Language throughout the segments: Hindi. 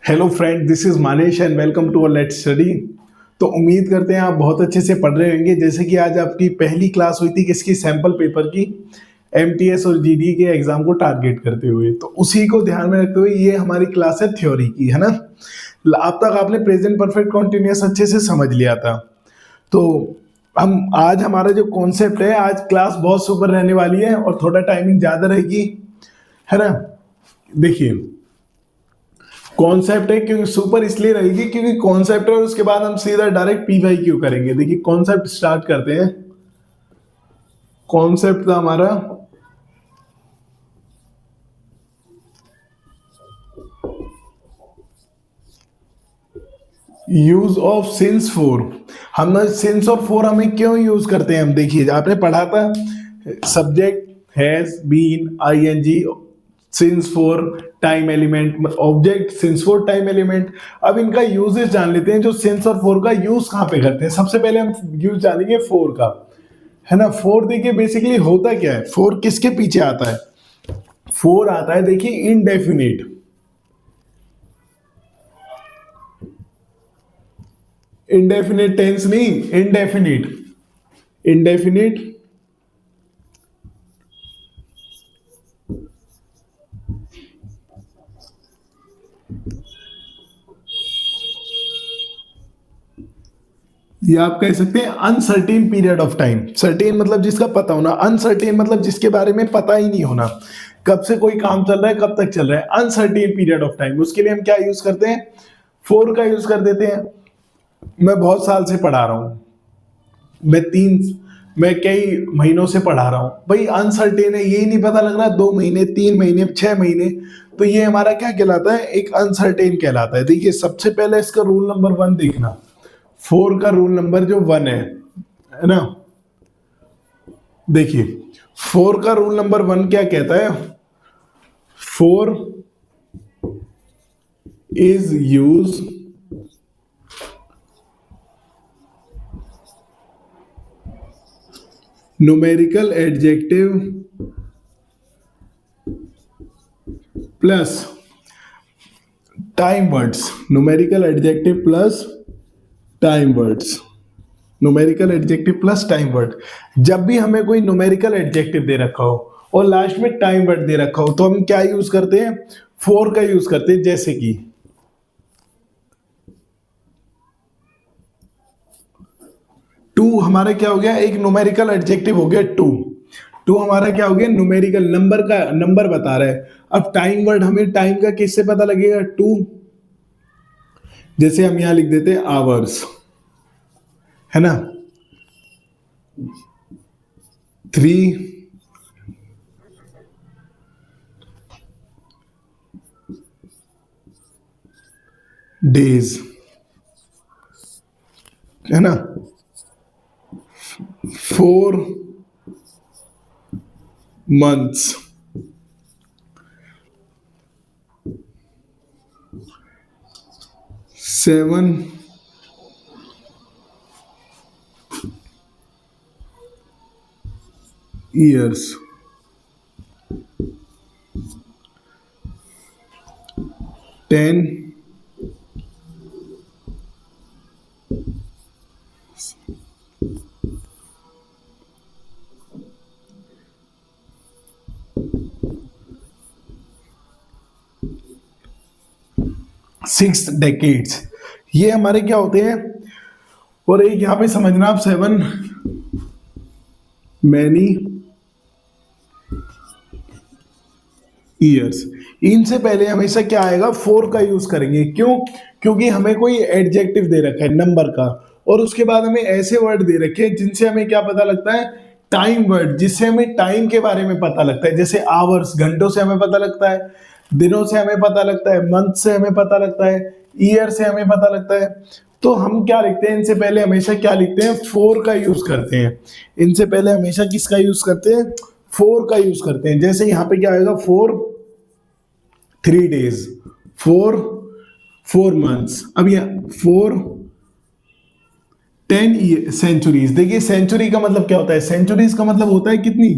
Hello friend, this is Manesh and welcome to our let's study. तो उम्मीद करते हैं आप बहुत अच्छे से पढ़ रहे होंगे। जैसे कि आज आपकी पहली क्लास हुई थी किसकी, सैंपल पेपर की, एमटीएस और जीडी के एग्जाम को टारगेट करते हुए। तो उसी को ध्यान में रखते हुए ये हमारी क्लास है थ्योरी की, है ना। अब तक आपने प्रेजेंट परफेक्ट कॉन्टिन्यूअस अच्छे से समझ लिया था। तो हम आज हमारा जो कॉन्सेप्ट है, आज क्लास बहुत सुपर रहने वाली है और थोड़ा टाइमिंग ज्यादा रहेगी, है ना। देखिए, कॉन्सेप्ट है क्योंकि सुपर इसलिए रहेगी क्योंकि कॉन्सेप्ट है और उसके बाद हम सीधा डायरेक्ट पीवाईक्यू करेंगे। देखिए, कॉन्सेप्ट स्टार्ट करते हैं। कॉन्सेप्ट था हमारा यूज ऑफ सिंस फोर। हम सिंस और फोर हमें क्यों यूज करते हैं, हम देखिए आपने पढ़ा था subject has been ING since for time element, object since for time element. अब इनका यूजेस जान लेते हैं। जो सिंस और फोर का यूज कहां पे करते हैं, सबसे पहले हम यूज जानेंगे फोर का, है ना। फोर देखिए बेसिकली होता क्या है, फोर किसके पीछे आता है। फोर आता है देखिए इनडेफिनिट, इनडेफिनिट टेंस नहीं, इनडेफिनिट, इनडेफिनिट ये आप कह सकते हैं uncertain period of time. Certain मतलब जिसका पता होना, अनसर्टेन मतलब जिसके बारे में पता ही नहीं होना, कब से कोई काम चल रहा है, कब तक चल रहा है, अनसर्टेन पीरियड ऑफ टाइम। उसके लिए हम क्या यूज करते हैं, फोर का यूज कर देते हैं। मैं बहुत साल से पढ़ा रहा हूं, मैं कई महीनों से पढ़ा रहा हूं भाई, अनसर्टेन है, यही नहीं पता लग रहा 2 महीने, 3 महीने, 6 महीने, तो ये हमारा क्या कहलाता है, एक अनसर्टेन कहलाता है। देखिए सबसे पहले इसका रूल नंबर 1 देखना, फोर का रूल नंबर जो 1 है ना। देखिए फोर का रूल नंबर 1 क्या कहता है, four is use numerical adjective plus time words, numerical adjective plus time words, numerical adjective plus time word. जब भी हमें कोई न्यूमेरिकल एडजेक्टिव दे रखा हो और लास्ट में टाइम वर्ड दे रखा हो तो हम क्या यूज करते हैं, फोर का यूज करते हैं। जैसे कि टू हमारा क्या हो गया, एक न्यूमेरिकल एडजेक्टिव हो गया टू। टू हमारा क्या हो गया, न्यूमेरिकल नंबर का, नंबर बता रहा है। अब टाइम वर्ड हमें टाइम का किससे पता लगेगा, टू। जैसे हम यहां लिख देते हैं आवर्स, है ना, 3 days, है ना, 4 months, 7 years, 10 6 decades। ये हमारे क्या होते हैं। और एक यहां पे समझना आप, 7 many years। इनसे पहले हमेशा क्या आएगा, फोर का यूज करेंगे। क्यों, क्योंकि हमें कोई एडजेक्टिव दे रखा है नंबर का और उसके बाद हमें ऐसे वर्ड दे रखे हैं जिनसे हमें क्या पता लगता है, टाइम वर्ड, जिससे हमें टाइम के बारे में पता लगता है। जैसे आवर्स, घंटों से हमें पता लगता है, दिनों से हमें पता लगता है, मंथ से हमें पता लगता है, ईयर से हमें पता लगता है। तो हम क्या लिखते हैं, इनसे पहले हमेशा क्या लिखते हैं, फोर का यूज करते हैं। इनसे पहले हमेशा किसका यूज करते हैं, फोर का यूज करते हैं। जैसे यहाँ पे क्या आएगा, 4 3 days, 4 4 months। अब यह 4 10 centuries। देखिए सेंचुरी का मतलब क्या होता है, सेंचुरीज का मतलब होता है कितनी,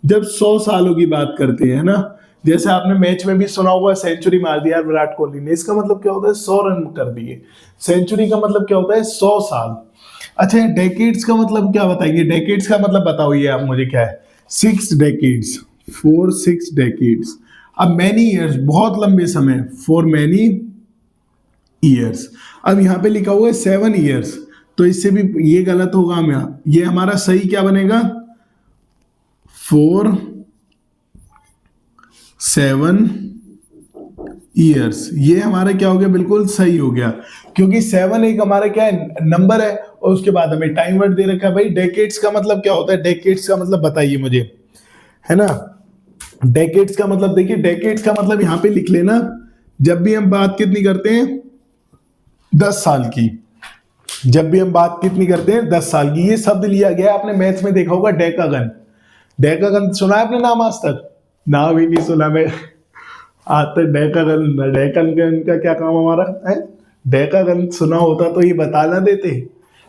जब 100 सालों की बात करते हैं ना, जैसे आपने मैच में भी सुना होगा सेंचुरी मार दिया विराट कोहली ने, इसका मतलब क्या होता है 100 रन कर दिए। सेंचुरी का मतलब क्या होता है 100 साल। अच्छा डेकेड्स का मतलब क्या बताएंगे, डेकेड्स का मतलब बताओ ये आप मुझे क्या है। 6 डेकेड्स, 6 डेकेड्स। अब मैनी ईयर्स बहुत लंबे समय, फॉर मैनी ईयर्स। अब यहाँ पे लिखा हुआ है 7 ईयर्स, तो इससे भी ये गलत होगा। हम यहाँ ये हमारा सही क्या बनेगा 4 7 ईयर्स, ये हमारा क्या हो गया बिल्कुल सही हो गया, क्योंकि 7 एक हमारा क्या है नंबर है, और उसके बाद हमें टाइम वर्ड दे रखा है। भाई डेकेड्स का मतलब क्या होता है, डेकेड्स का मतलब बताइए मुझे, है ना। डेकेड्स का मतलब देखिए, डेकेड्स का मतलब यहां पे लिख लेना, जब भी हम बात कितनी करते हैं 10 साल की, जब भी हम बात कितनी करते हैं 10 साल की। ये शब्द लिया गया आपने मैथ्स में देखा होगा डेकागन। डेकागन सुना है आपने नाम आज तक, नाम भी नहीं सुना मैं आज तक। डेकागन, डेकागन का क्या काम हमारा है, डेकागन सुना होता तो ये बता ना देते।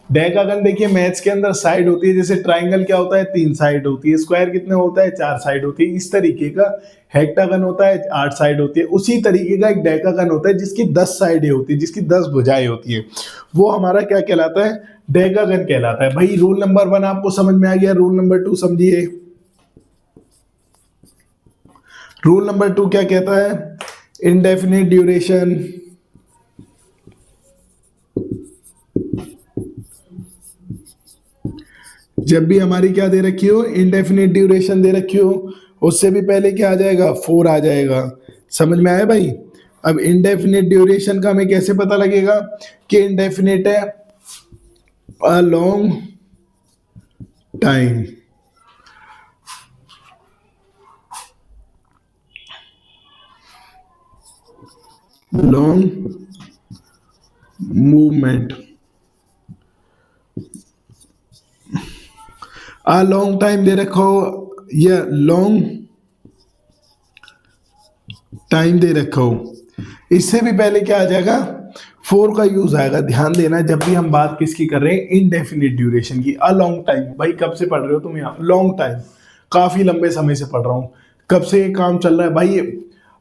डेकागन देखिए मैथ्स के अंदर साइड होती है, जैसे ट्राइंगल क्या होता है 3 साइड होती है, स्क्वायर कितने होता है 4 साइड होती है, इस तरीके का। हेक्टागन होता है 8 साइड होती है, उसी तरीके का एक डेकागन होता है जिसकी 10 साइडें होती है, जिसकी 10 भुजाएं होती है, वो हमारा क्या कहलाता है डेकागन कहलाता है। भाई रूल नंबर 1 आपको समझ में आ गया, रूल नंबर 2 समझिए। रूल नंबर 2 क्या कहता है, इनडेफिनिट ड्यूरेशन। जब भी हमारी क्या दे रखी हो, इनडेफिनिट ड्यूरेशन दे रखी हो, उससे भी पहले क्या आ जाएगा 4 आ जाएगा। समझ में आया भाई। अब इनडेफिनिट ड्यूरेशन का हमें कैसे पता लगेगा कि इनडेफिनिट है, a long time, long movement. A long time दे रखो, या लॉन्ग टाइम दे रखो, इससे भी पहले क्या आ जाएगा 4 का यूज आएगा। ध्यान देना जब भी हम बात किसकी कर रहे हैं, इनडेफिनिट ड्यूरेशन की। अ लॉन्ग टाइम, भाई कब से पढ़ रहे हो तुम यहाँ, लॉन्ग टाइम काफी लंबे समय से पढ़ रहा हूँ, कब से ये काम चल रहा है भाई।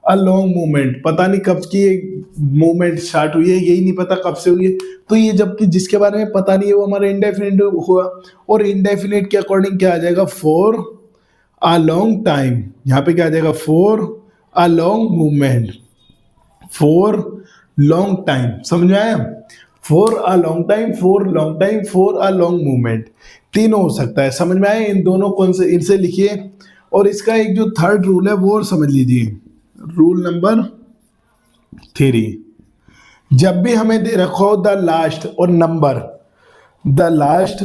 अ लॉन्ग मूवमेंट, पता नहीं कब की मूवमेंट स्टार्ट हुई है, यही नहीं पता कब से हुई है। तो ये जबकि जिसके बारे में पता नहीं है वो हमारा इंडेफिनिट हुआ, और इंडेफिनिट के अकॉर्डिंग क्या आ जाएगा फॉर अ लॉन्ग टाइम। यहाँ पे क्या आ जाएगा for a long movement, for long time. समझ में आया, for a long time, for long time, for a long movement, तीनों हो सकता है। समझ में आया, इन दोनों कौन से इनसे लिखिए। और इसका एक जो थर्ड रूल है वो और समझ लीजिए, रूल नंबर 3। जब भी हमें दे रखो द लास्ट और नंबर, द लास्ट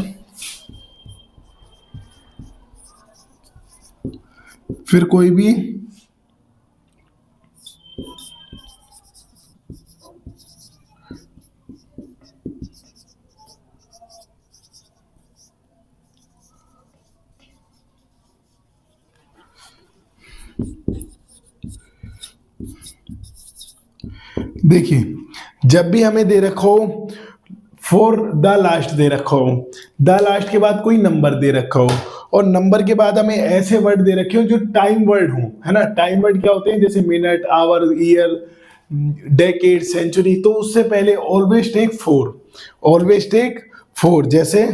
फिर कोई भी देखिए, जब भी हमें दे रखो फॉर द लास्ट दे रखा हो, द लास्ट के बाद कोई नंबर दे रखा हो, और नंबर के बाद हमें ऐसे वर्ड दे रखे हो जो टाइम वर्ड हो, है ना। टाइम वर्ड क्या होते हैं, जैसे minute, hour, year, decade, century. तो उससे पहले ऑलवेज टेक 4, ऑलवेज टेक 4। जैसे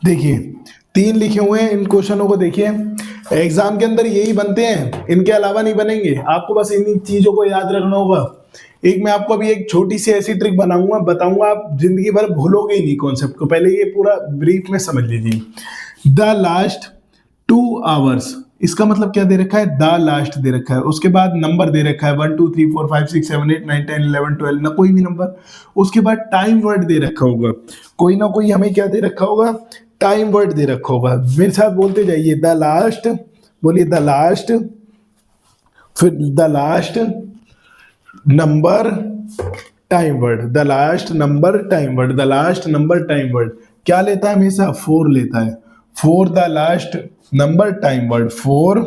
देखिए 3 लिखे हुए हैं, इन क्वेश्चनों को देखिए, एग्जाम के अंदर यही बनते हैं, इनके अलावा नहीं बनेंगे। आपको बस इन चीजों को याद रखना होगा। एक मैं आपको अभी एक छोटी सी ऐसी ट्रिक बनाऊंगा, बताऊंगा, आप जिंदगी भर भूलोगे ही नहीं कॉन्सेप्ट को। पहले ये पूरा ब्रीफ में समझ लीजिए। द लास्ट 2 आवर्स, इसका मतलब क्या दे रखा है, द लास्ट दे रखा है, उसके बाद नंबर दे रखा है 1 2 3 4 5 6 7 8 9 10 11 12 ना कोई भी नंबर, उसके बाद टाइम वर्ड दे रखा होगा, कोई ना कोई हमें क्या दे रखा होगा, टाइम वर्ड दे रखा होगा। मेरे साथ बोलते जाइए, द लास्ट, बोलिए द लास्ट, फिर the last number time word, the last number time word, the last number time word क्या लेता है हमेशा, 4 लेता है, for the last number time word, for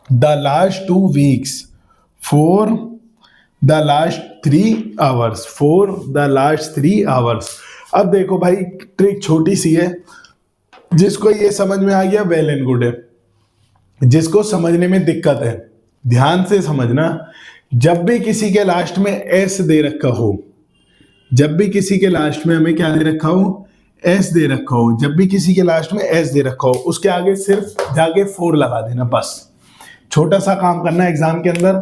the last 2 weeks, for the last 3 hours, for the last 3 hours. अब देखो भाई ट्रिक छोटी सी है, जिसको ये समझ में आ गया वेल एंड गुड है, जिसको समझने में दिक्कत है ध्यान से समझना। जब भी किसी के लास्ट में एस दे रखा हो, जब भी किसी के लास्ट में हमें क्या दे रखा हो, एस दे रखा हो, जब भी किसी के लास्ट में एस दे रखा हो, उसके आगे सिर्फ जाके 4 लगा देना बस। छोटा सा काम करना एग्जाम के अंदर,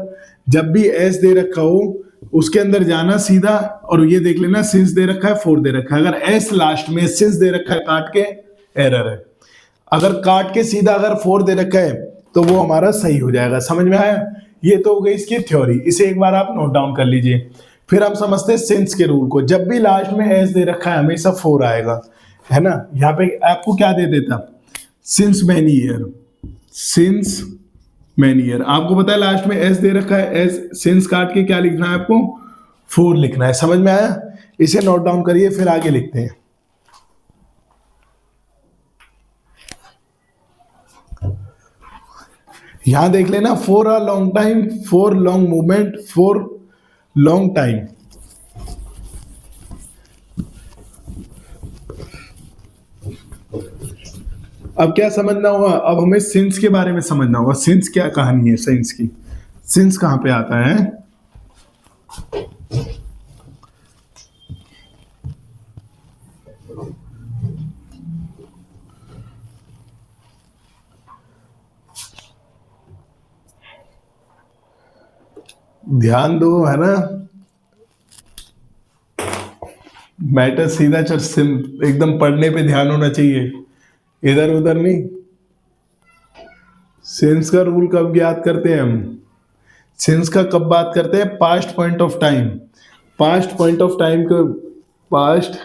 जब भी एस दे रखा हो उसके अंदर जाना सीधा और ये देख लेना सिंस दे रखा है 4 दे रखा है, अगर एस लास्ट में सिंस दे रखा है काट के एरर है, अगर काट के सीधा अगर 4 दे रखा है तो वो हमारा सही हो जाएगा। समझ में आया? ये तो हो गई इसकी थ्योरी, इसे एक बार आप नोट डाउन कर लीजिए। फिर हम समझते हैं सिंस के रूल को, जब भी लास्ट में एस दे रखा है हमेशा 4 आएगा, है ना। यहाँ पे आपको क्या दे देता, since many year, since many year, आपको पता है लास्ट में एस दे रखा है, एस सिंस काट के क्या लिखना है आपको, 4 लिखना है। समझ में आया? इसे नोट डाउन करिए फिर आगे लिखते हैं। यहां देख लेना, for a long time, for long movement, for long time. अब क्या समझना होगा, अब हमें सिंस के बारे में समझना होगा। सिंस क्या कहानी है, सिंस की, सिंस कहां पे आता है। ध्यान दो, है ना, मैटर सीधा चल, एकदम पढ़ने पे ध्यान होना चाहिए, इधर उधर नहीं। सिंस का रूल कब याद करते हैं हम, सिंस का कब बात करते हैं, past point of time, past point of time को, past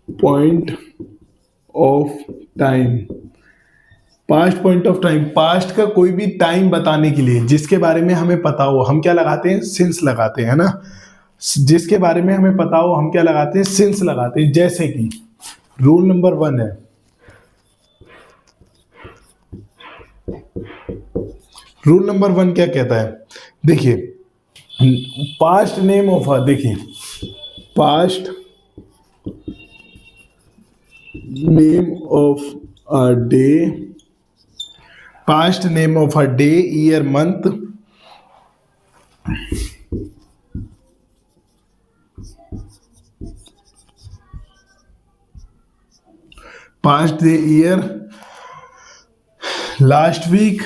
point of time, past point of time, past का कोई भी टाइम बताने के लिए जिसके बारे में हमें पता हो हम क्या लगाते हैं, सिंस लगाते हैं, है ना। जिसके बारे में हमें पता हो हम क्या लगाते हैं, सिंस लगाते हैं। जैसे कि रूल नंबर 1 है, रूल नंबर 1 क्या कहता है, देखिए पास्ट नेम ऑफ अ, देखिए past name of a day, past name of a day, year, month, past day, year, last week,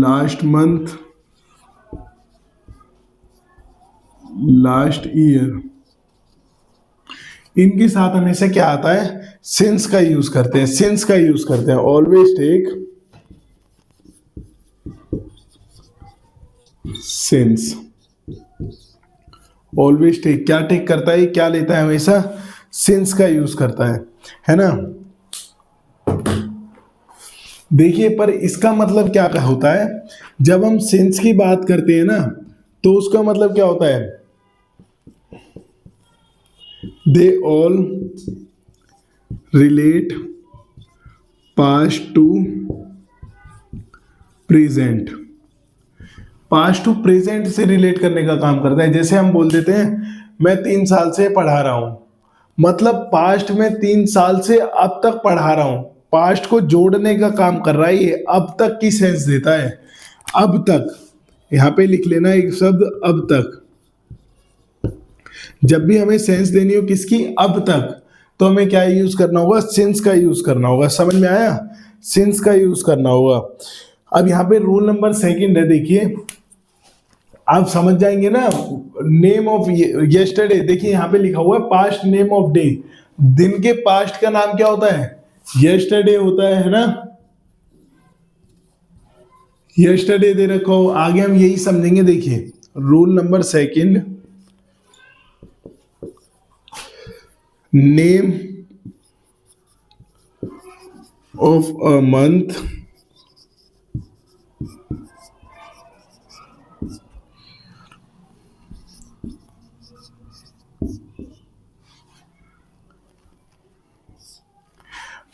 last month, last year, इनके साथ हमेशा क्या आता है, सिंस का यूज करते हैं, सिंस का यूज करते हैं। Always take since, always take, क्या टेक करता है, क्या लेता है, हमेशा सिंस का यूज करता है ना। देखिए पर इसका मतलब क्या होता है, जब हम सिंस की बात करते हैं ना तो उसका मतलब क्या होता है, they all relate past to present, past to present से रिलेट करने का काम करता है। जैसे हम बोल देते हैं मैं 3 साल से पढ़ा रहा हूं, मतलब पास्ट में 3 साल से अब तक पढ़ा रहा हूं, पास्ट को जोड़ने का काम कर रहा है ये, अब तक की सेंस देता है। अब तक, यहां पे लिख लेना एक शब्द अब तक, जब भी हमें सेंस देनी हो किसकी, अब तक, तो हमें क्या यूज करना होगा, सिंस का यूज करना होगा। समझ में आया, सिंस का यूज करना होगा। अब यहां पे रूल नंबर 2 है, देखिए आप समझ जाएंगे ना। नेम ऑफ यस्टरडे, देखिए यहाँ पे लिखा हुआ है पास्ट नेम ऑफ डे। दिन के पास्ट का नाम क्या होता है? यस्टरडे होता है ना। यस्टरडे दे रखा हो, आगे हम यही समझेंगे। देखिए rule number second, name of a month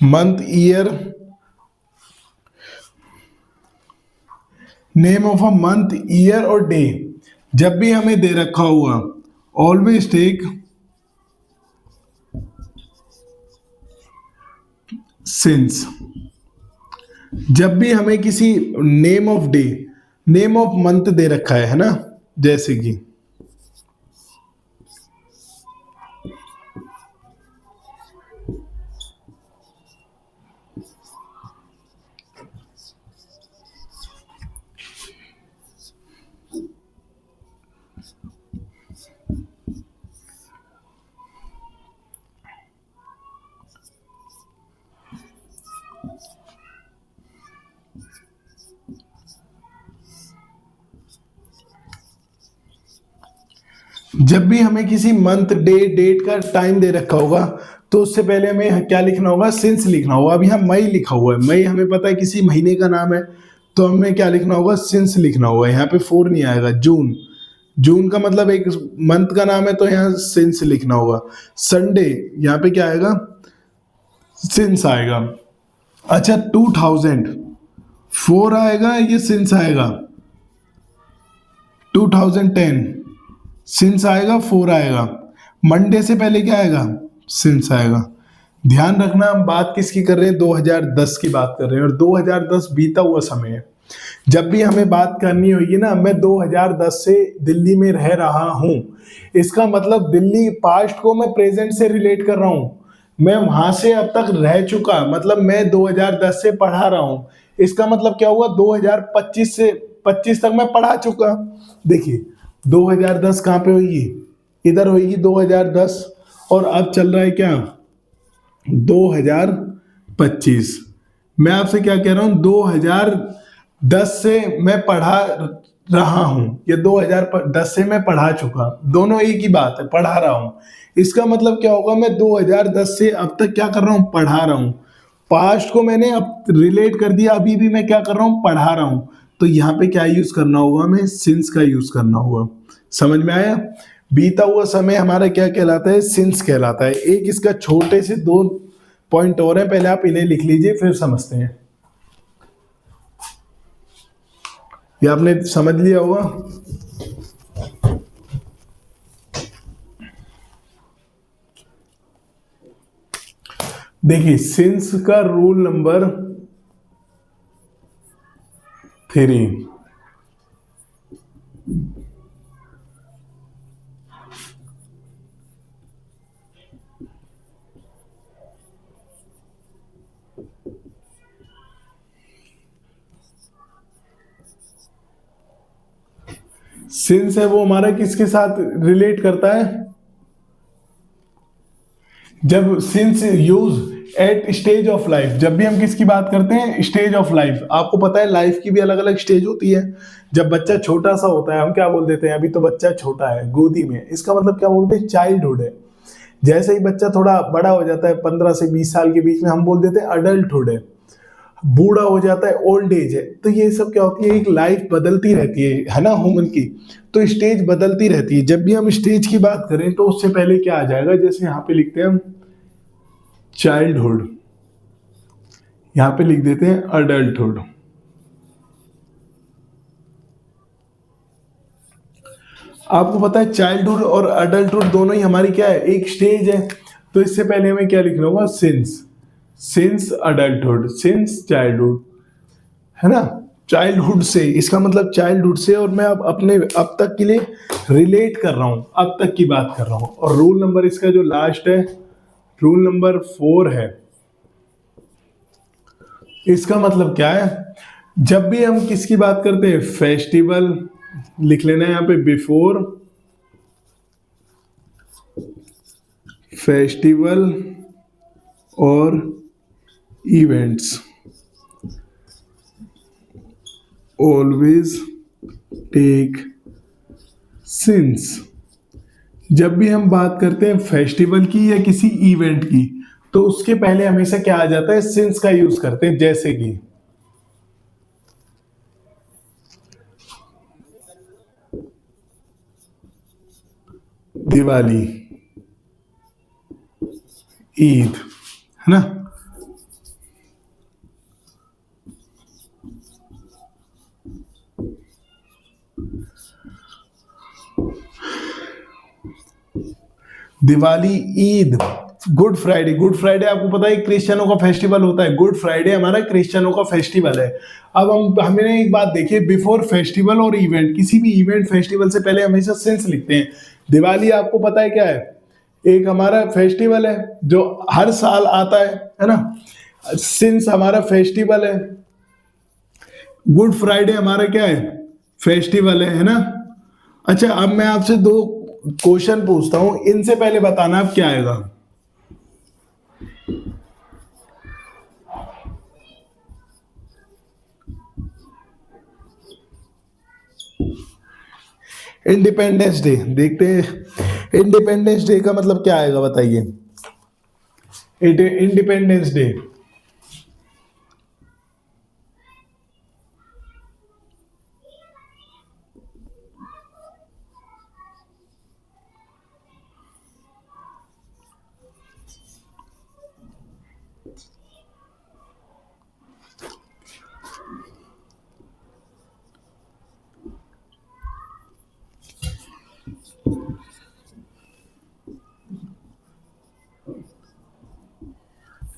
month year, name of a month year और डे जब भी हमें दे रखा हुआ, ऑलवेज टेक सिंस। जब भी हमें किसी name of day, name of month दे रखा है ना, जैसे कि जब भी हमें किसी मंथ डे डेट का टाइम दे रखा होगा, तो उससे पहले हमें क्या लिखना होगा? सिंस लिखना होगा। अभी हम मई लिखा हुआ है, मई हमें पता है किसी महीने का नाम है, तो हमें क्या लिखना होगा? सिंस लिखना होगा। यहाँ पे फोर नहीं आएगा। जून, जून का मतलब एक मंथ का नाम है, तो यहाँ सिंस लिखना होगा। संडे, यहाँ पे क्या आएगा? सिंस आएगा। अच्छा 2000, फोर आएगा, ये सिंस आएगा। 2010 सिंस आएगा, फोर आएगा। मंडे से पहले क्या आएगा? सिंस आएगा। ध्यान रखना, हम बात किसकी कर रहे हैं? 2010 की बात कर रहे हैं, और 2010 बीता हुआ समय है। जब भी हमें बात करनी होगी ना, मैं 2010 से दिल्ली में रह रहा हूं, इसका मतलब दिल्ली पास्ट को मैं प्रेजेंट से रिलेट कर रहा हूं। मैं वहां से अब तक रह चुका, मतलब मैं 2010 से पढ़ा रहा हूं। इसका मतलब क्या हुआ? 2025 से 25 तक मैं पढ़ा चुका। देखिए 2010 कहाँ पे होगी? इधर होगी 2010, और अब चल रहा है क्या? 2025। मैं आपसे क्या कह रहा हूं? 2010 से मैं पढ़ा रहा हूं, या 2010 से मैं पढ़ा चुका, दोनों एक ही बात है, पढ़ा रहा हूं। इसका मतलब क्या होगा? मैं 2010 से अब तक क्या कर रहा हूं? पढ़ा रहा हूं। पास्ट को मैंने अब रिलेट कर दिया, अभी भी मैं क्या कर रहा हूं? पढ़ा रहा हूं। तो यहाँ पे क्या यूज करना होगा? हमें सिंस का यूज करना होगा। समझ में आया? बीता हुआ समय हमारा क्या कहलाता है? सिंस कहलाता है। एक इसका छोटे से दो पॉइंट और है, पहले आप इन्हें लिख लीजिए, फिर समझते हैं। ये आपने समझ लिया होगा। देखिए सिंस का रूल नंबर 3, सिंस है वो हमारा किसके साथ रिलेट करता है? जब since use at stage of life, जब भी हम किसकी बात करते हैं? Stage of life. आपको पता है लाइफ की भी अलग अलग स्टेज होती है। जब बच्चा छोटा सा होता है, हम क्या बोल देते हैं? अभी तो बच्चा छोटा है, गोदी में। इसका मतलब क्या बोलते हैं? चाइल्डहुड है। जैसे ही बच्चा थोड़ा बड़ा हो जाता है, 15 से 20 साल के बीच में, हम बोल देते हैं अडल्टहुड है। बूढ़ा हो जाता है, ओल्ड एज है। तो ये सब क्या होती है? एक लाइफ बदलती रहती है ना ह्यूमन की। तो स्टेज बदलती रहती है। जब भी हम स्टेज की बात करें, तो उससे पहले क्या आ जाएगा? जैसे यहाँ पे लिखते हैं हम चाइल्डहुड, यहां पे लिख देते हैं अडल्टहुड। आपको पता है चाइल्डहुड और अडल्टहुड दोनों ही हमारी क्या है? एक स्टेज है। तो इससे पहले हमें क्या लिखना होगा? Since, since adulthood, since childhood, है ना। चाइल्डहुड से, इसका मतलब चाइल्डहुड से, और मैं अब अपने अब तक के लिए रिलेट कर रहा हूं, अब तक की बात कर रहा हूं। और रूल नंबर इसका जो लास्ट है, रूल नंबर 4 है। इसका मतलब क्या है? जब भी हम किसकी बात करते हैं? फेस्टिवल, लिख लेना है यहाँ पे बिफोर फेस्टिवल और इवेंट्स ऑलवेज टेक सिंस। जब भी हम बात करते हैं फेस्टिवल की या किसी इवेंट की, तो उसके पहले हमेशा क्या आ जाता है, सिंस का यूज करते हैं। जैसे कि दिवाली, ईद, है ना। Diwali, Eid, good Friday. Good Friday आपको पता है क्रिश्चियनों का फेस्टिवल होता है। गुड फ्राइडे हमारा क्रिश्चियनों का फेस्टिवल है। अब हमने एक बात देखी, बिफोर फेस्टिवल और इवेंट, किसी भी इवेंट फेस्टिवल से पहले हमेशा सिंस लिखते हैं। दिवाली आपको पता है क्या है, एक हमारा फेस्टिवल है जो हर साल आता है ना। सिंस हमारा फेस्टिवल है। गुड फ्राइडे हमारा क्या है, फेस्टिवल है ना। अच्छा, अब मैं आपसे दो क्वेश्चन पूछता हूं, इनसे पहले बताना अब क्या आएगा। इंडिपेंडेंस डे देखते हैं। इंडिपेंडेंस डे का मतलब क्या आएगा बताइए। इंडिपेंडेंस डे,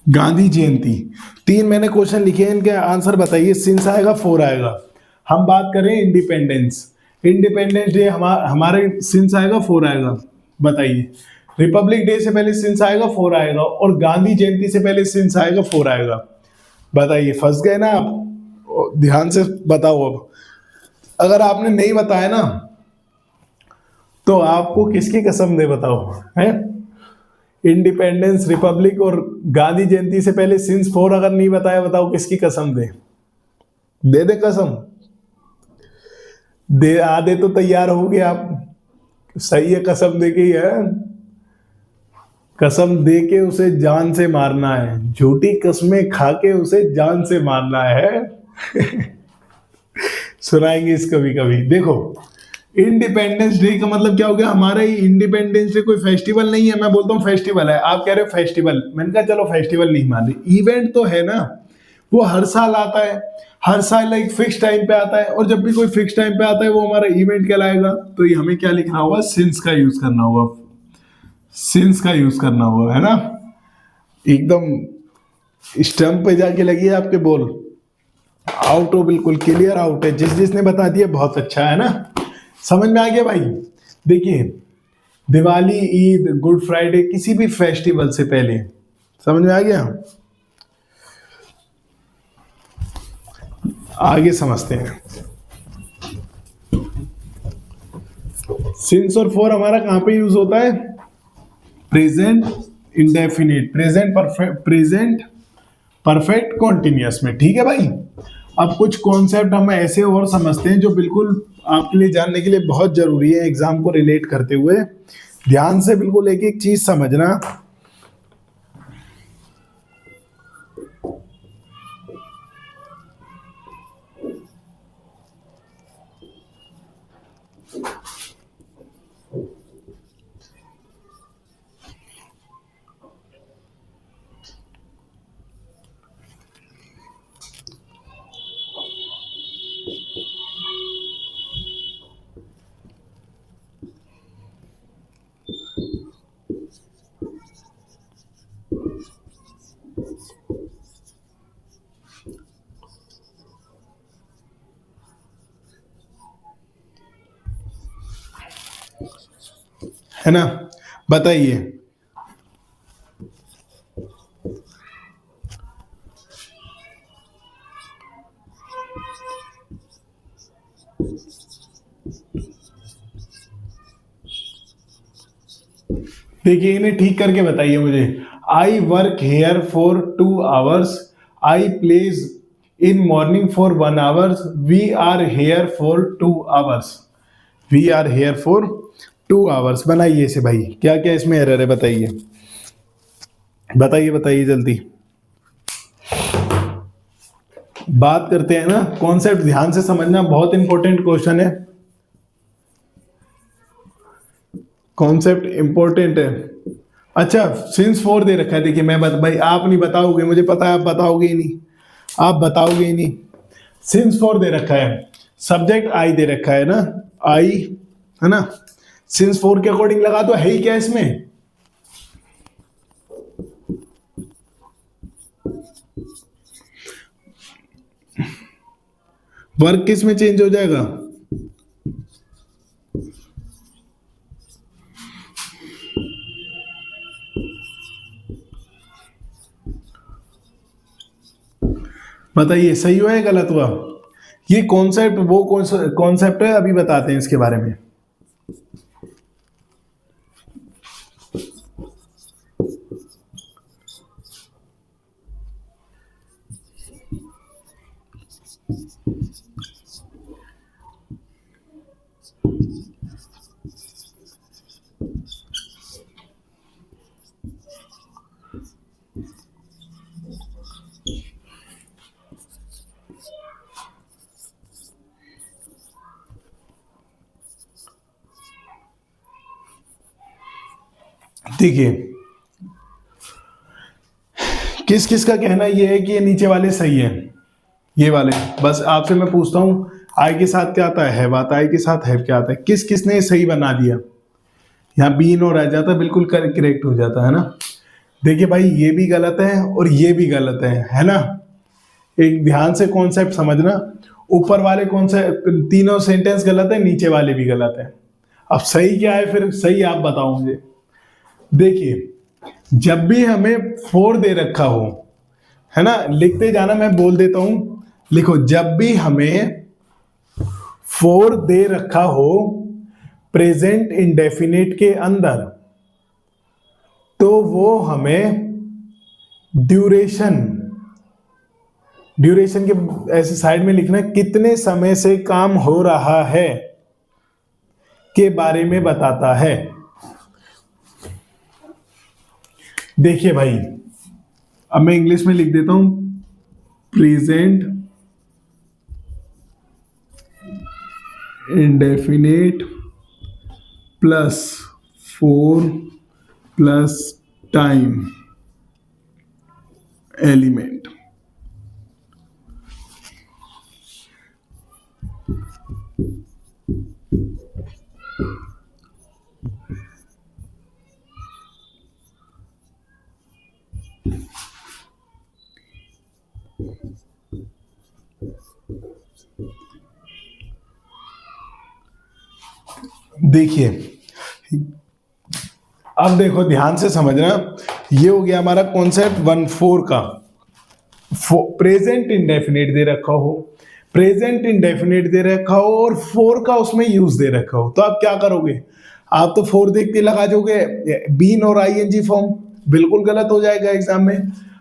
गांधी जयंती। तीन मैंने क्वेश्चन लिखे हैं, इनके आंसर बताइए। सिंस आएगा, फोर आएगा। हम बात करें इंडिपेंडेंस, इंडिपेंडेंस डे हमारे सिंस आएगा, फोर आएगा। बताइए। रिपब्लिक डे से पहले सिंस आएगा, फोर आएगा। और गांधी जयंती से पहले सिंस आएगा, फोर आएगा। बताइए, फंस गए ना आप। ध्यान से बताओ। अब अगर आपने नहीं बताया ना, तो आपको किसकी कसम दे बताओ है। इंडिपेंडेंस, रिपब्लिक और गांधी जयंती से पहले सिंस फोर अगर नहीं बताया, बताओ किसकी कसम दे। दे दे कसम। दे, आधे तो तैयार हो गए आप। सही है, कसम दे के ही है। कसम दे के उसे जान से मारना है, झूठी कस्में खा के उसे जान से मारना है। सुनाएंगे इस कभी कभी। देखो, इंडिपेंडेंस डे का मतलब क्या हो गया, हमारा ही इंडिपेंडेंस डे कोई फेस्टिवल नहीं है। मैं बोलता हूँ फेस्टिवल है, आप कह रहे हो फेस्टिवल, मैंने कहा चलो फेस्टिवल नहीं मान रहे, इवेंट तो है ना। वो हर साल आता है, हर साल एक फिक्स टाइम पे आता है। और जब भी कोई फिक्स टाइम पे आता है, वो हमारा इवेंट कहलाएगा। तो ये हमें क्या लिखना होगा, सिंस का यूज करना होगा। सिंस का यूज करना होगा, है ना। एकदम स्टंप पे जाके लगी है आपके बॉल। आउट हो, बिल्कुल क्लियर आउट है। जिसने बता दिया बहुत अच्छा, है ना। समझ में आ गया भाई। देखिए, दिवाली, ईद, गुड फ्राइडे, किसी भी फेस्टिवल से पहले, समझ में आ गया। आगे समझते हैं। सिंस और फोर हमारा कहां पे यूज होता है, present indefinite, present perfect, present perfect continuous में। ठीक है भाई। अब कुछ कॉन्सेप्ट हम ऐसे और समझते हैं जो बिल्कुल आपके लिए जानने के लिए बहुत जरूरी है, एग्जाम को रिलेट करते हुए। ध्यान से बिल्कुल एक एक चीज समझना। है ना। बताइए। देखिए इन्हें ठीक करके बताइए मुझे। I work here for 2 hours, I plays in morning for 1 hours, we are here for 2 hours. We are here for 2 hours बनाइए इसे भाई, क्या क्या इसमें एरर है बताइए, बताइए बताइए जल्दी। बात करते हैं ना, कॉन्सेप्ट ध्यान से समझना, बहुत इंपॉर्टेंट क्वेश्चन है, कॉन्सेप्ट इंपॉर्टेंट है। अच्छा सिंस फोर दे रखा है, देखिए मैं भाई आप नहीं बताओगे, मुझे पता है आप बताओगे ही नहीं, आप बताओगे ही नहीं। सिंस फोर दे रखा है, सब्जेक्ट आई दे रखा है ना, आई है ना, सिंस फोर के अकॉर्डिंग लगा दो, है ही क्या इसमें। वर्क किस में चेंज हो जाएगा, बताइए सही हुआ है गलत हुआ। ये कॉन्सेप्ट वो कॉन्सेप्ट है, अभी बताते हैं इसके बारे में। देखिए किस किस का कहना ये है कि ये नीचे वाले सही है, ये वाले। बस आपसे मैं पूछता हूं, आई के साथ क्या आता है बात, आई के साथ है क्या आता है, किस किसने सही बना दिया। यहाँ बी नो रह जाता है, बिल्कुल करेक्ट हो जाता है ना। देखिए भाई ये भी गलत है और ये भी गलत है ना। एक ध्यान से कॉन्सेप्ट समझना, ऊपर वाले कौन से तीनों सेंटेंस गलत है, नीचे वाले भी गलत है। अब सही क्या है, फिर सही आप बताओ मुझे। देखिए जब भी हमें फोर दे रखा हो, है ना, लिखते जाना, मैं बोल देता हूं, लिखो, जब भी हमें फोर दे रखा हो प्रेजेंट इंडेफिनिट के अंदर, तो वो हमें ड्यूरेशन के ऐसे साइड में लिखना, कितने समय से काम हो रहा है के बारे में बताता है। देखिए भाई अब मैं इंग्लिश में लिख देता हूं, present indefinite plus 4 plus time element. देखिए अब देखो ध्यान से समझना, ये हो गया हमारा कॉन्सेप्ट 1.4 का। प्रेजेंट इंडेफिनिट दे रखा हो, प्रेजेंट इंडेफिनिट दे रखा हो और फोर का उसमें यूज दे रखा हो, तो आप क्या करोगे, आप तो फोर देख के लगा दोगे बीन और आईएनजी फॉर्म, बिल्कुल गलत हो जाएगा एग्जाम में।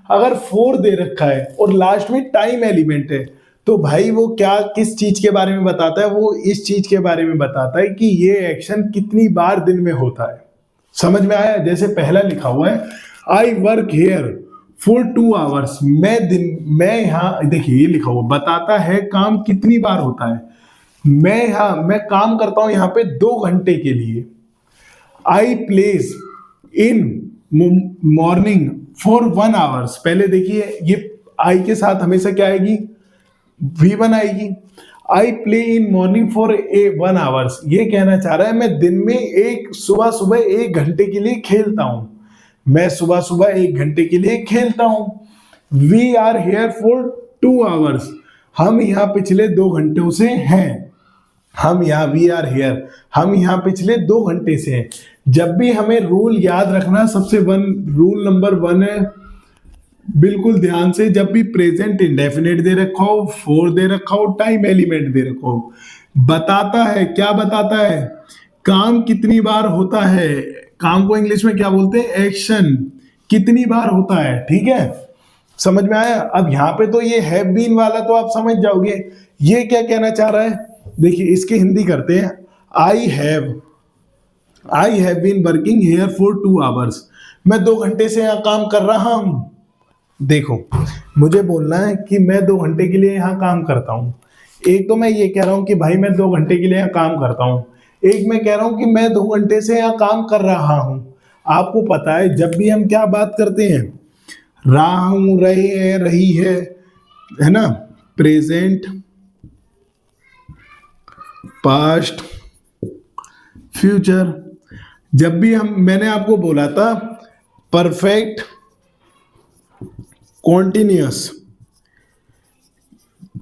अगर फोर दे रखा है और लास्ट में टाइम एलिमेंट है, तो भाई वो क्या किस चीज के बारे में बताता है, वो इस चीज के बारे में बताता है कि ये एक्शन कितनी बार दिन में होता है। समझ में आया। जैसे पहला लिखा हुआ है आई वर्क हेयर फॉर 2 आवर्स, मैं यहां देखिए ये लिखा हुआ बताता है काम कितनी बार होता है। मैं काम करता हूं यहां पे 2 घंटे के लिए। I place in morning for 1 hours, पहले देखिए ये आई के साथ हमेशा क्या आएगी, V1 आएगी। I play in morning for 1 hours, ये कहना चाह रहा है मैं दिन में सुबह सुबह 1 घंटे के लिए खेलता हूं, मैं सुबह सुबह 1 घंटे के लिए खेलता हूं। We are here for 2 hours, हम यहाँ पिछले 2 घंटों से हैं। हम यहाँ वी आर हेयर, हम यहाँ पिछले 2 घंटे से हैं। जब भी हमें रूल याद रखना, सबसे रूल नंबर 1 है, बिल्कुल ध्यान से, जब भी प्रेजेंट इंडेफिनिट दे रखा हो, फोर दे रखा हो, टाइम एलिमेंट दे रखा हो, बताता है, क्या बताता है? काम कितनी बार होता है। काम को इंग्लिश में क्या बोलते हैं? एक्शन। कितनी बार होता है, ठीक है। समझ में आया? अब यहां पे तो ये हैव बीन वाला तो आप समझ जाओगे, ये क्या कहना चाह रहा है। देखिए इसकी हिंदी करते हैं। I have I have been working here for 2 hours. मैं 2 घंटे से यहाँ काम कर रहा हूं। देखो, मुझे बोलना है कि मैं 2 घंटे के लिए यहाँ काम करता हूँ। एक तो मैं ये कह रहा हूँ कि भाई मैं 2 घंटे के लिए यहाँ काम करता हूँ। एक मैं कह रहा हूँ कि मैं 2 घंटे से यहाँ काम कर रहा हूँ। आपको पता है जब भी हम क्या बात करते हैं, रहा हूँ, रहे हैं, रही है ना, प्रेजेंट, पास्ट, फ्यूचर। जब भी मैंने आपको बोला था परफेक्ट कॉन्टिन्यूअस।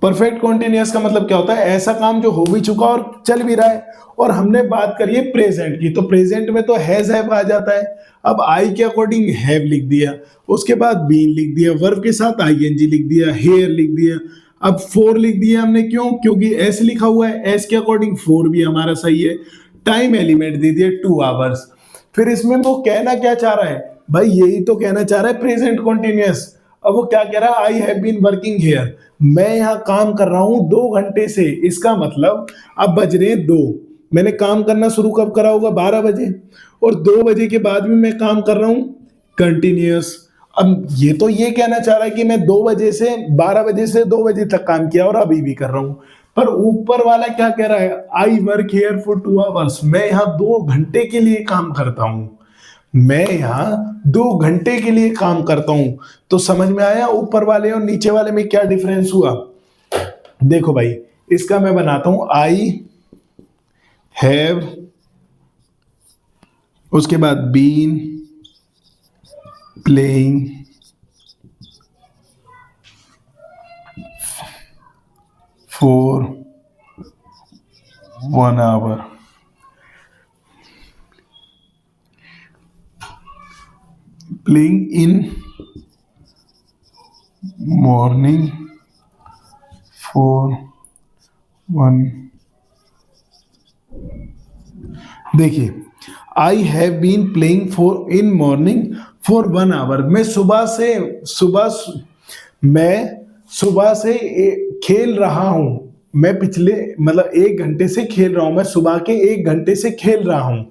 परफेक्ट कॉन्टिन्यूअस का मतलब क्या होता है? ऐसा काम जो हो भी चुका और चल भी रहा है। और हमने बात करी है प्रेजेंट की, तो प्रेजेंट में तो हैज हैव आ जाता है। अब आई के अकॉर्डिंग हैव लिख दिया, उसके बाद बीन लिख दिया, वर्ब के साथ आईएनजी लिख दिया, हेयर लिख दिया। अब फोर लिख दिया हमने, क्यों? क्योंकि एस लिखा हुआ है, एस के अकॉर्डिंग फोर भी हमारा सही है। टाइम एलिमेंट दे दिया 2 आवर्स। फिर इसमें वो कहना क्या चाह रहा है? भाई यही तो कहना चाह रहा है प्रेजेंट कॉन्टिन्यूअस। अब वो क्या कह रहा है? I have been working here, मैं यहाँ काम कर रहा हूं 2 घंटे से। इसका मतलब अब बज रहे हैं 2। मैंने काम करना शुरू कब करा होगा? 12 बजे। और 2 बजे के बाद भी मैं काम कर रहा हूं कंटिन्यूअस। अब ये तो ये कहना चाह रहा है कि मैं 2 बजे से 12 बजे से 2 बजे तक काम किया और अभी भी कर रहा हूं। पर ऊपर वाला क्या कह रहा है? I work here for 2 hours, मैं यहाँ 2 घंटे के लिए काम करता हूं। मैं यहाँ 2 घंटे के लिए काम करता हूं। तो समझ में आया ऊपर वाले और नीचे वाले में क्या डिफरेंस हुआ? देखो भाई, इसका मैं बनाता हूं आई हैव, उसके बाद been playing for 1 hour. Playing in morning for 1। देखिए, I have been playing for in morning for 1 hour. मैं सुबह से खेल रहा हूं। मैं पिछले मतलब 1 घंटे से खेल रहा हूं। मैं सुबह के 1 घंटे से खेल रहा हूं।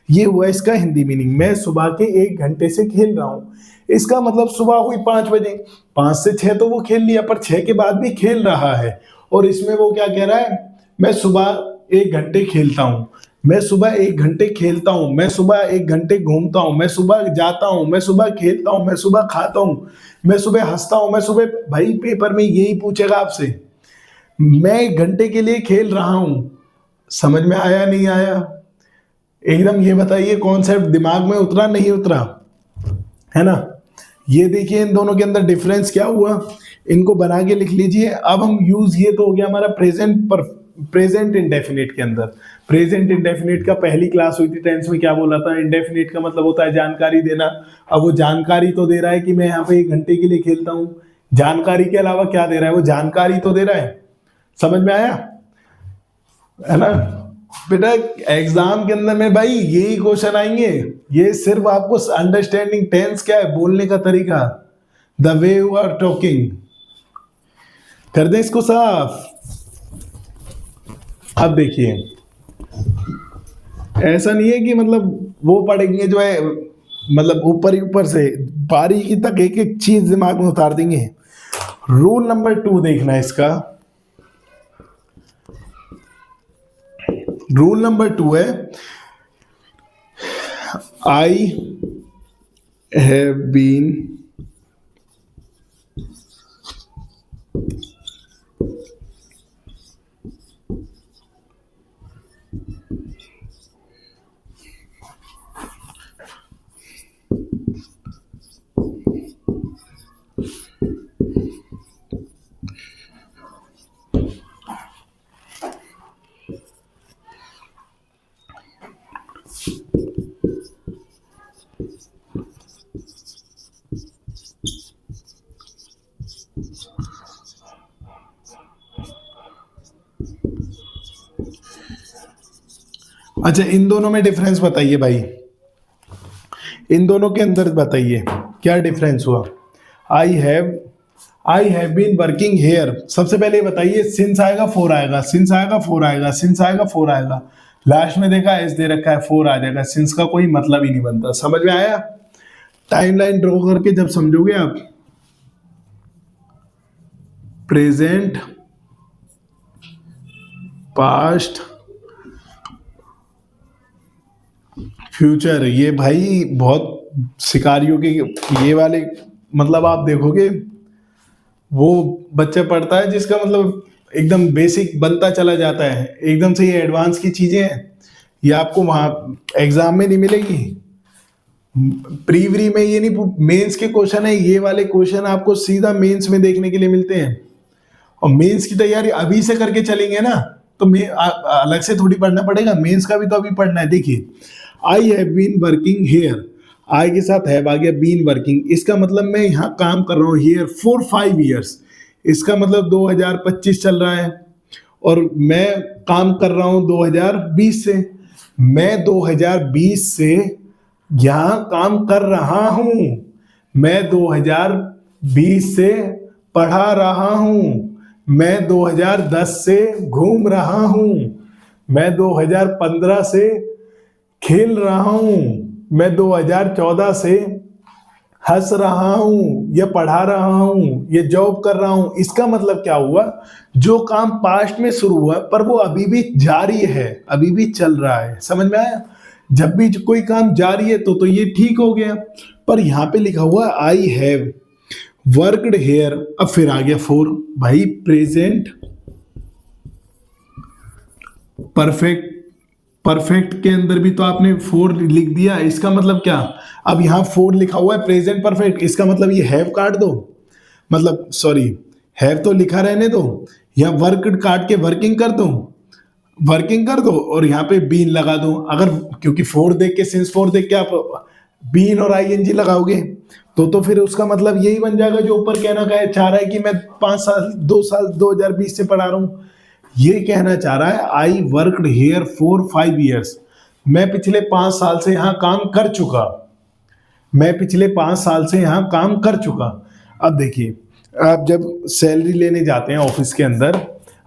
ये हुआ इसका हिंदी मीनिंग। मैं सुबह के 1 घंटे से खेल रहा हूं। इसका मतलब सुबह हुई 5 बजे, 5 से 6 तो वो खेल लिया, पर 6 के बाद भी खेल रहा है। और इसमें वो क्या कह रहा है? मैं सुबह 1 घंटे खेलता हूं, मैं सुबह 1 घंटे खेलता हूं, मैं सुबह 1 घंटे घूमता हूं, मैं सुबह जाता हूं, मैं सुबह खेलता हूं, मैं सुबह खाता हूं, मैं सुबह हंसता हूं, मैं सुबह। भाई पेपर में यही पूछेगा आपसे। मैं 1 घंटे के लिए खेल रहा हूं। समझ में आया नहीं आया? एकदम ये बताइए कॉन्सेप्ट दिमाग में उतरा नहीं उतरा, है ना। ये देखिए इन दोनों के अंदर डिफरेंस क्या हुआ, इनको बना के लिख लीजिए। अब हम यूज, ये तो हो गया हमारा प्रेजेंट इंडेफिनिट के अंदर। प्रेजेंट इंडेफिनिट का पहली क्लास हुई थी टेंस में, क्या बोला था? इंडेफिनिट का मतलब होता है जानकारी देना। अब वो जानकारी तो दे रहा है कि मैं यहाँ पे 1 घंटे के लिए खेलता हूँ। जानकारी के अलावा क्या दे रहा है? वो जानकारी तो दे रहा है। समझ में आया? है ना बेटा? एग्जाम के अंदर में भाई यही क्वेश्चन आएंगे। ये सिर्फ आपको अंडरस्टैंडिंग टेंस क्या है, बोलने का तरीका, the way you are talking. कर दें इसको साफ। अब देखिए, ऐसा नहीं है कि मतलब वो पढ़ेंगे जो है, मतलब ऊपर ही ऊपर से बारीकी तक एक एक चीज दिमाग में उतार देंगे। रूल नंबर 2 देखना है इसका। रूल नंबर 2 है आई हैव बीन अच्छा, इन दोनों में डिफरेंस बताइए भाई, इन दोनों के अंदर बताइए क्या डिफरेंस हुआ। I have I have been working here, सबसे पहले ये बताइए, सिंस आएगा फोर आएगा, सिंस आएगा फोर आएगा, सिंस आएगा फोर आएगा, लास्ट में देखा एस दे रखा है फोर आ जाएगा, सिंस का कोई मतलब ही नहीं बनता। समझ में आया? टाइमलाइन ड्रॉ करके जब समझोगे आप, प्रेजेंट, पास्ट, फ्यूचर, ये भाई बहुत शिकारियों के ये वाले, मतलब आप देखोगे वो बच्चा पढ़ता है जिसका मतलब एकदम बेसिक बनता चला जाता है, एकदम से ये एडवांस की चीजें हैं, ये आपको वहां एग्जाम में नहीं मिलेगी। प्रीवरी में ये नहीं, मेंस के क्वेश्चन है ये वाले, क्वेश्चन आपको सीधा मेंस में देखने के लिए मिलते हैं। और मेंस की तैयारी अभी से करके चलेंगे ना, तो अलग से थोड़ी पढ़ना पड़ेगा, मेंस का भी तो अभी पढ़ना है। देखिए, I have been working here, I के साथ हैव आ गया, बीन वर्किंग, इसका मतलब मैं यहाँ काम कर रहा हूँ हेयर फॉर 5 years, इसका मतलब 2025 चल रहा है, और मैं काम कर रहा हूँ 2020 से, मैं 2020 से यहाँ काम कर रहा हूँ, मैं 2020 से पढ़ा रहा हूँ, मैं 2010 से घूम रहा हूँ, मैं 2015 से खेल रहा हूँ, मैं 2014 से हंस रहा हूँ, या पढ़ा रहा हूँ, या जॉब कर रहा हूँ। इसका मतलब क्या हुआ, जो काम पास्ट में शुरू हुआ पर वो अभी भी जारी है, अभी भी चल रहा है। समझ में आया? जब भी कोई काम जारी है तो ये ठीक हो गया। पर यहाँ पे लिखा हुआ आई हैव वर्कड हेयर, अब फिर आ गया फोर, भाई प्रेजेंट परफेक्ट, परफेक्ट के अंदर भी तो आपने फोर लिख दिया, इसका मतलब क्या, अब यहां फोर लिखा हुआ है प्रेजेंट परफेक्ट, इसका मतलब ये हैव काट दो, मतलब सॉरी, हैव तो लिखा रहने दो, या वर्क काट के वर्किंग कर दो, वर्किंग कर दो, और यहाँ पे बीन लगा दो। अगर क्योंकि फोर देख के, सिंस फोर देख के आप बीन और आईएनजी लगाओगे तो फिर उसका मतलब यही बन जाएगा जो ऊपर कहना चाह रहा है कि मैं 5 साल 2 साल 2020 से पढ़ा रहा हूं। ये कहना चाह रहा है I worked here for 5 years, मैं पिछले 5 साल से यहां काम कर चुका, मैं पिछले 5 साल से यहां काम कर चुका। अब देखिए, आप जब सैलरी लेने जाते हैं ऑफिस के अंदर,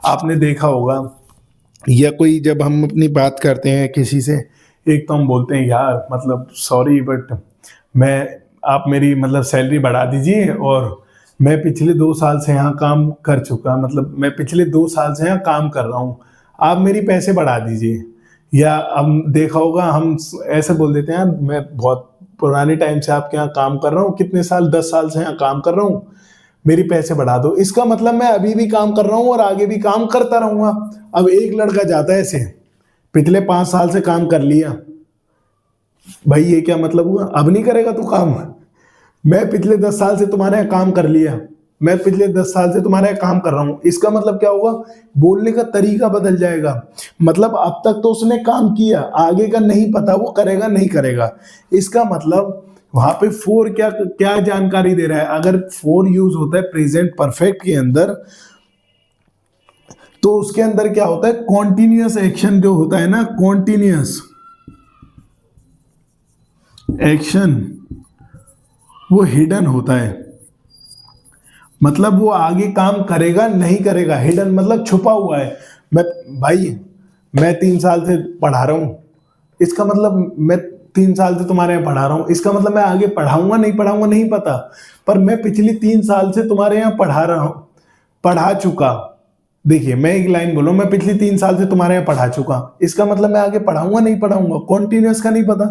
आपने देखा होगा, या कोई जब हम अपनी बात करते हैं किसी से, एक तो हम बोलते हैं यार मतलब सॉरी बट मैं, आप मेरी मतलब सैलरी बढ़ा दीजिए, और मैं पिछले 2 साल से यहाँ काम कर चुका, मतलब मैं पिछले 2 साल से यहाँ काम कर रहा हूँ, आप मेरी पैसे बढ़ा दीजिए। या हम देखा होगा, हम ऐसे बोल देते हैं यार मैं बहुत पुराने टाइम से आपके यहाँ काम कर रहा हूँ, कितने साल, 10 साल से यहाँ काम कर रहा हूँ, मेरी पैसे बढ़ा दो। इसका मतलब मैं अभी भी काम कर रहा हूँ और आगे भी काम करता रहूंगा। अब एक लड़का जाता है ऐसे, पिछले 5 साल से काम कर लिया, भाई ये क्या मतलब हुआ, अब नहीं करेगा तू काम, मैं पिछले 10 साल से तुम्हारे यहाँ काम कर लिया, मैं पिछले 10 साल से तुम्हारे यहाँ काम कर रहा हूं, इसका मतलब क्या होगा, बोलने का तरीका बदल जाएगा। मतलब अब तक तो उसने काम किया, आगे का नहीं पता वो करेगा नहीं करेगा। इसका मतलब वहां पे फोर क्या क्या जानकारी दे रहा है, अगर फोर यूज होता है प्रेजेंट परफेक्ट के अंदर, तो उसके अंदर क्या होता है, कॉन्टिन्यूअस एक्शन जो होता है ना, कॉन्टिन्यूअस एक्शन वो हिडन होता है, मतलब वो आगे काम करेगा नहीं करेगा, हिडन मतलब छुपा हुआ है। मैं भाई, मैं 3 साल से पढ़ा रहा हूं, इसका मतलब मैं 3 साल से तुम्हारे यहाँ पढ़ा रहा हूं, इसका मतलब मैं आगे पढ़ाऊंगा नहीं पता, पर मैं पिछली 3 साल से तुम्हारे यहाँ पढ़ा रहा हूं, पढ़ा चुका। देखिए मैं एक लाइन बोलूं, मैं पिछली 3 साल से तुम्हारे यहाँ पढ़ा चुका, इसका मतलब मैं आगे पढ़ाऊंगा नहीं पढ़ाऊंगा, कॉन्टिन्यूस का नहीं पता।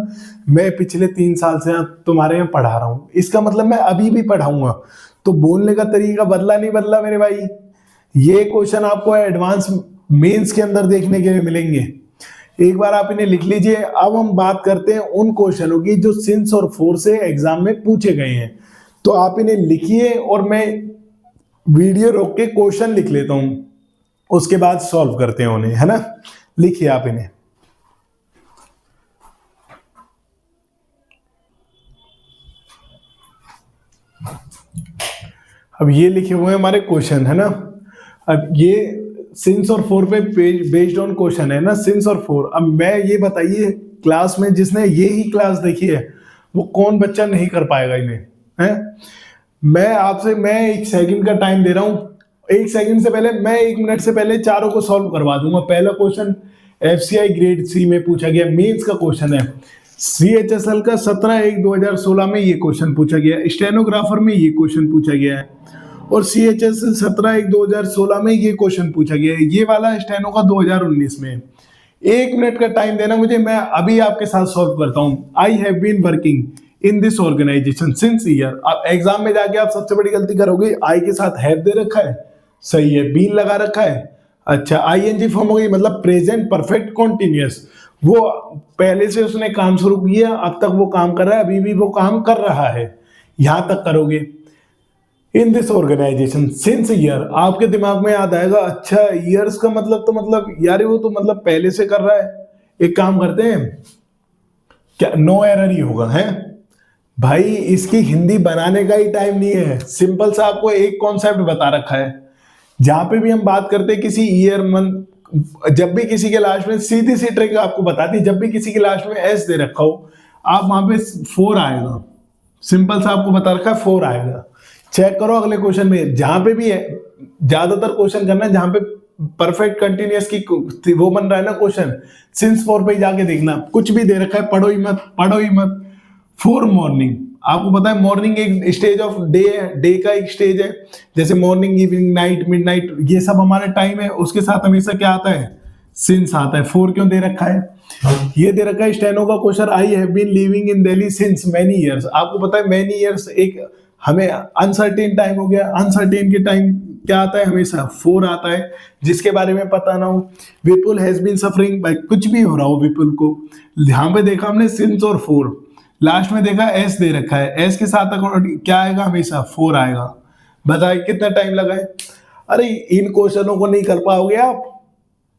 मैं पिछले 3 साल से तुम्हारे यहाँ पढ़ा रहा हूं, इसका मतलब मैं अभी भी पढ़ाऊंगा। तो बोलने का तरीका बदला नहीं बदला मेरे भाई। ये क्वेश्चन आपको एडवांस मेंस के अंदर देखने के लिए मिलेंगे, एक बार आप इन्हें लिख लीजिए। अब हम बात करते हैं उन क्वेश्चनों की जो सिंस और फोर से एग्जाम में पूछे गए हैं। तो आप इन्हें लिखिए और मैं वीडियो रोक के क्वेश्चन लिख लेता हूं, उसके बाद सॉल्व करते हैं उन्हें, है ना। लिखिए आप इन्हें। अब ये लिखे हुए हैं हमारे क्वेश्चन, है ना। अब ये सिंस और फोर पे बेस्ड ऑन क्वेश्चन है ना, सिंस और फोर। अब मैं ये बताइए, क्लास में जिसने ये ही क्लास देखी है वो कौन बच्चा नहीं कर पाएगा इन्हें, है? मैं 1 सेकंड का टाइम दे रहा हूं। 1 सेकंड से पहले, मैं 1 मिनट से पहले चारों को सॉल्व करवा दूंगा। पहला क्वेश्चन एफसीआई ग्रेड सी में पूछा गया, मेंस का क्वेश्चन है। सीएचएसएल का 17/1/2016 में ये क्वेश्चन पूछा गया, स्टेनोग्राफर में ये क्वेश्चन पूछा गया है, और सीएचएसएल 17/1/2016 में ये क्वेश्चन पूछा गया है। ये वाला स्टेनो का 2019 में। 1 मिनट का टाइम देना मुझे, मैं अभी आपके साथ सॉल्व करता हूं। I have been working in this organization since year. अब एग्जाम में जाके आप सबसे बड़ी गलती करोगे, आई के साथ हैव दे रखा है, सही है, बीन लगा रखा है, अच्छा आईएनजी फॉर्म हो गई, मतलब प्रेजेंट परफेक्ट कॉन्टिन्यूअस। वो पहले से उसने काम शुरू किया, अब तक वो काम कर रहा है, अभी भी वो काम कर रहा है, यहां तक करोगे। In this organization since year, आपके दिमाग में याद आएगा, अच्छा ईयर्स का मतलब तो मतलब यार वो तो मतलब पहले से कर रहा है। एक काम करते हैं, क्या नो एरर ही होगा, है भाई? इसकी हिंदी बनाने का ही टाइम नहीं है। सिंपल सा आपको एक कॉन्सेप्ट बता रखा है। जहां पे भी हम बात करते हैं किसी ईयर मंथ, जब भी किसी के लास्ट में, सीधी सी ट्रिक आपको बताती, जब भी किसी के लास्ट में एस दे रखा हो, आप वहां पे 4 आएगा। सिंपल सा आपको बता रखा है 4 आएगा। चेक करो अगले क्वेश्चन में, जहां पे भी है, ज्यादातर क्वेश्चन करना है जहां पे परफेक्ट कंटिन्यूअस की वो बन रहा है ना क्वेश्चन, सिंस 4 पे जाके देखना। कुछ भी दे रखा है पढ़ो ही मत, पढ़ो ही मत। 4 मॉर्निंग, आपको पता है मॉर्निंग एक स्टेज ऑफ डे है, डे का एक स्टेज है। जैसे मॉर्निंग, इवनिंग, नाइट, मिडनाइट, ये सब हमारा टाइम है। उसके साथ हमेशा क्या आता है? सिंस आता है। 4 क्यों दे रखा है? ये दे रखा है स्टेनो का question, I have been living in Delhi since many years. आपको पता है मेनी इयर्स एक हमें अनसर्टेन टाइम हो गया। अनसर्टेन के टाइम क्या आता है? हमेशा 4 आता है, जिसके बारे में पता ना हो। विपुल हैज बीन सफरिंग, भाई कुछ भी हो रहा हो विपुल को, यहां पे देखा हमने सिंस और 4, लास्ट में देखा एस दे रखा है, एस के साथ क्या आएगा? हमेशा 4 आएगा। बताइए कितना टाइम लगा है? अरे इन क्वेश्चनों को नहीं कर पाओगे आप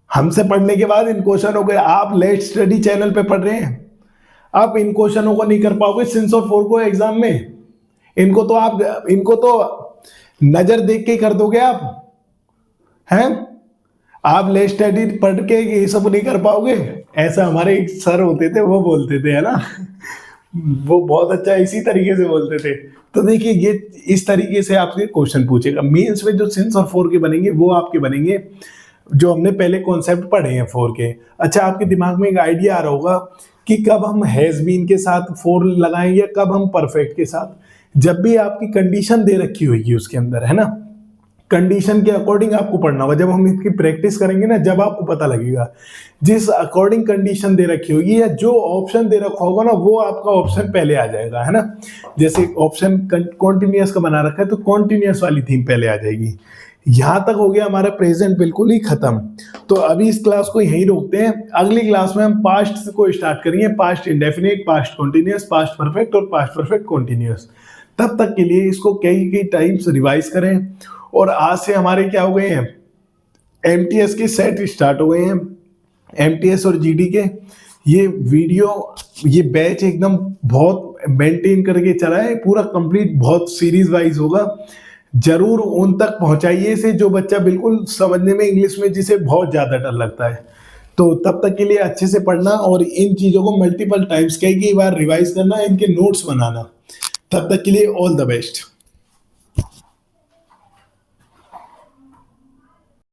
हमसे पढ़ने के बाद। इन क्वेश्चनों को आप लेट स्टडी चैनल पे पढ़ रहे हैं, आप इन क्वेश्चनों को नहीं कर पाओगे सिंस और 4 को एग्जाम में। इनको तो नजर देख के ही कर दोगे आप, हैं? आप लेट स्टडी पढ़ के ये सब नहीं कर पाओगे। ऐसा हमारे एक सर होते थे, वो बोलते थे, है ना? वो बहुत अच्छा इसी तरीके से बोलते थे। तो देखिए ये इस तरीके से आपसे क्वेश्चन पूछेगा। मीन्स में जो सिंस और 4 के बनेंगे वो आपके बनेंगे जो हमने पहले कॉन्सेप्ट पढ़े हैं 4 के। अच्छा, आपके दिमाग में एक आइडिया आ रहा होगा कि कब हम हैज बीन के साथ 4 लगाएं या कब हम परफेक्ट के साथ। जब भी आपकी कंडीशन दे रखी होगी उसके अंदर, है ना, कंडीशन के अकॉर्डिंग आपको पढ़ना होगा। जब हम इसकी प्रैक्टिस करेंगे ना, जब आपको पता लगेगा जिस अकॉर्डिंग कंडीशन दे रखी होगी या जो ऑप्शन दे रखा होगा ना, वो आपका ऑप्शन पहले आ जाएगा, है ना। जैसे ऑप्शन कॉन्टिन्यूअस का बना रखा है तो कॉन्टिन्यूअस वाली थीम पहले आ जाएगी। यहां तक हो गया हमारा प्रेजेंट बिल्कुल ही खत्म। तो अभी इस क्लास को यहीं रोकते हैं। अगली क्लास में हम पास्ट को स्टार्ट करेंगे, past indefinite, past continuous, past perfect और पास्ट परफेक्ट कॉन्टिन्यूअस। तब तक के लिए इसको कई टाइम्स रिवाइज करें। और आज से हमारे क्या हो गए हैं, एमटीएस के सेट स्टार्ट हो गए हैं, एमटीएस और जीडी के। ये वीडियो, ये बैच एकदम बहुत मेंटेन करके चला है, पूरा कंप्लीट, बहुत सीरीज वाइज होगा। जरूर उन तक पहुंचाइए इसे जो बच्चा बिल्कुल समझने में इंग्लिश में जिसे बहुत ज्यादा डर लगता है। तो तब तक के लिए अच्छे से पढ़ना और इन चीजों को मल्टीपल टाइम्स कई बार रिवाइज करना, इनके नोट्स बनाना। तब तक के लिए ऑल द बेस्ट।